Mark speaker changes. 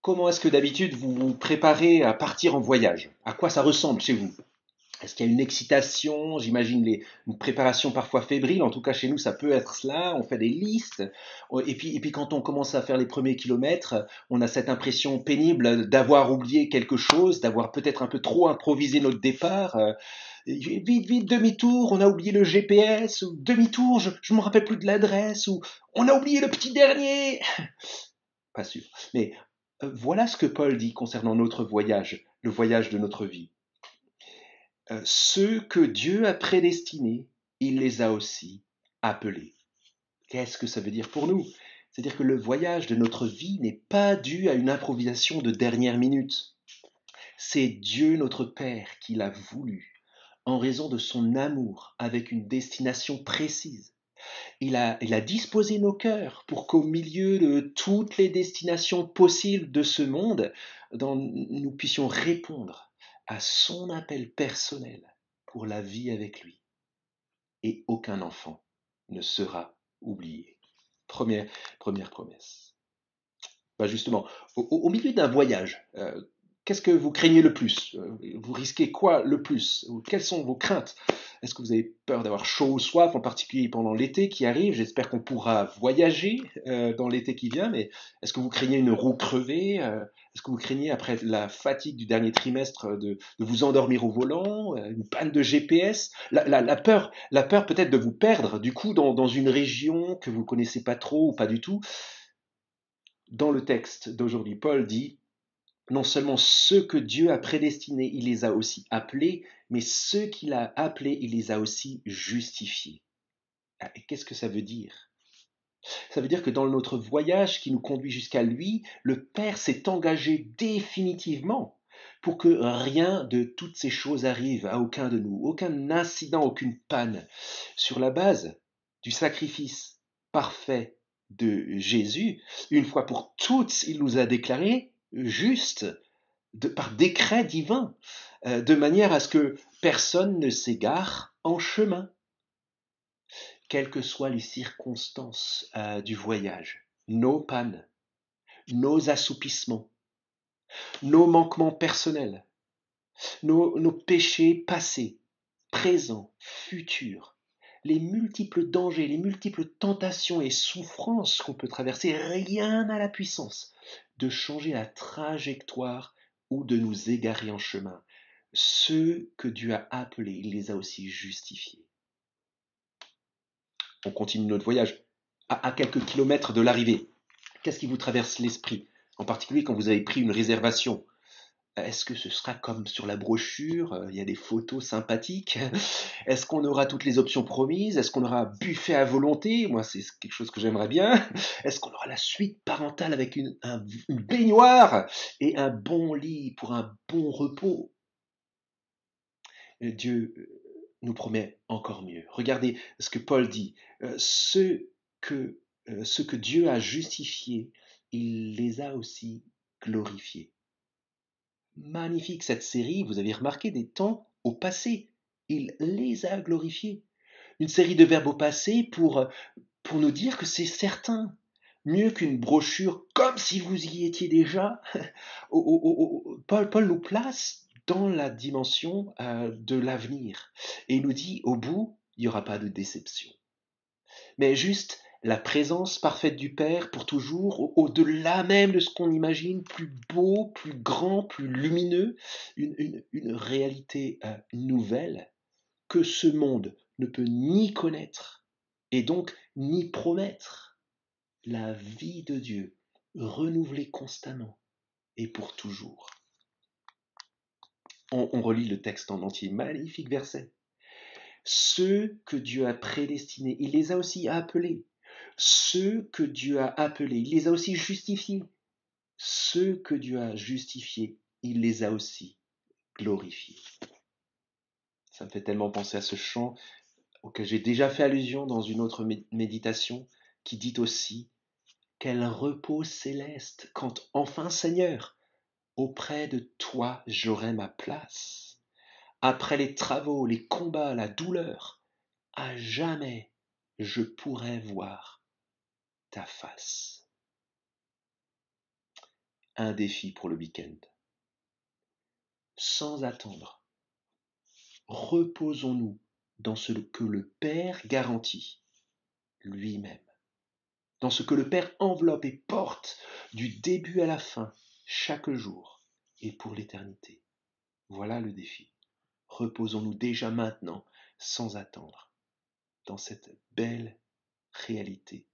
Speaker 1: Comment est-ce que d'habitude vous vous préparez à partir en voyage? À quoi ça ressemble chez vous? Est-ce qu'il y a une excitation? J'imagine une préparation parfois fébrile. En tout cas, chez nous, ça peut être cela. On fait des listes. Et puis, quand on commence à faire les premiers kilomètres, on a cette impression pénible d'avoir oublié quelque chose, d'avoir peut-être un peu trop improvisé notre départ. Vite, vite, demi-tour, on a oublié le GPS, ou demi-tour, je ne me rappelle plus de l'adresse, ou on a oublié le petit dernier. Pas sûr. Mais voilà ce que Paul dit concernant notre voyage, le voyage de notre vie. Ceux que Dieu a prédestinés, il les a aussi appelés. Qu'est-ce que ça veut dire pour nous? C'est-à-dire que le voyage de notre vie n'est pas dû à une improvisation de dernière minute. C'est Dieu notre Père qui l'a voulu, en raison de son amour, avec une destination précise. Il a disposé nos cœurs pour qu'au milieu de toutes les destinations possibles de ce monde, nous puissions répondre à son appel personnel pour la vie avec lui. Et aucun enfant ne sera oublié. Première promesse. Justement, au milieu d'un voyage, qu'est-ce que vous craignez le plus? Vous risquez quoi le plus? Quelles sont vos craintes? Est-ce que vous avez peur d'avoir chaud ou soif, en particulier pendant l'été qui arrive? J'espère qu'on pourra voyager dans l'été qui vient, mais est-ce que vous craignez une roue crevée? Est-ce que vous craignez, après la fatigue du dernier trimestre, de vous endormir au volant? Une panne de GPS? La peur peut-être de vous perdre, du coup, dans une région que vous connaissez pas trop ou pas du tout. Dans le texte d'aujourd'hui, Paul dit, non seulement ceux que Dieu a prédestinés, il les a aussi appelés, mais ceux qu'il a appelés, il les a aussi justifiés. Et qu'est-ce que ça veut dire? Ça veut dire que dans notre voyage qui nous conduit jusqu'à lui, le Père s'est engagé définitivement pour que rien de toutes ces choses arrive à aucun de nous, aucun incident, aucune panne. Sur la base du sacrifice parfait de Jésus, une fois pour toutes, il nous a déclarés justes par décret divin, de manière à ce que personne ne s'égare en chemin, quelles que soient les circonstances du voyage, nos pannes, nos assoupissements, nos manquements personnels, nos péchés passés, présents, futurs, les multiples dangers, les multiples tentations et souffrances qu'on peut traverser, rien n'a la puissance de changer la trajectoire ou de nous égarer en chemin. Ceux que Dieu a appelés, il les a aussi justifiés. On continue notre voyage à quelques kilomètres de l'arrivée. Qu'est-ce qui vous traverse l'esprit? En particulier quand vous avez pris une réservation. Est-ce que ce sera comme sur la brochure? Il y a des photos sympathiques. Est-ce qu'on aura toutes les options promises? Est-ce qu'on aura buffet à volonté? Moi, c'est quelque chose que j'aimerais bien. Est-ce qu'on aura la suite parentale avec une baignoire et un bon lit pour un bon repos? Dieu nous promet encore mieux. Regardez ce que Paul dit. Que, ce que Dieu a justifié, il les a aussi glorifiés. Magnifique cette série, vous avez remarqué des temps au passé. Il les a glorifiés. Une série de verbes au passé pour nous dire que c'est certain. Mieux qu'une brochure, comme si vous y étiez déjà. Paul nous place dans la dimension de l'avenir. Et il nous dit, au bout, il n'y aura pas de déception. Mais juste la présence parfaite du Père pour toujours, au-delà même de ce qu'on imagine, plus beau, plus grand, plus lumineux, une réalité nouvelle que ce monde ne peut ni connaître et donc ni promettre. La vie de Dieu renouvelée constamment et pour toujours. On relit le texte en entier, magnifique verset. Ceux que Dieu a prédestinés, il les a aussi appelés. Ceux que Dieu a appelés, il les a aussi justifiés. Ceux que Dieu a justifiés, il les a aussi glorifiés. Ça me fait tellement penser à ce chant auquel j'ai déjà fait allusion dans une autre méditation, qui dit aussi: quel repos céleste quand enfin, Seigneur, auprès de toi j'aurai ma place. Après les travaux, les combats, la douleur, à jamais je pourrai voir ta face. un défi pour le week-end. Sans attendre, reposons-nous dans ce que le Père garantit lui-même, dans ce que le Père enveloppe et porte du début à la fin, chaque jour et pour l'éternité. Voilà le défi. Reposons-nous déjà maintenant, sans attendre, dans cette belle réalité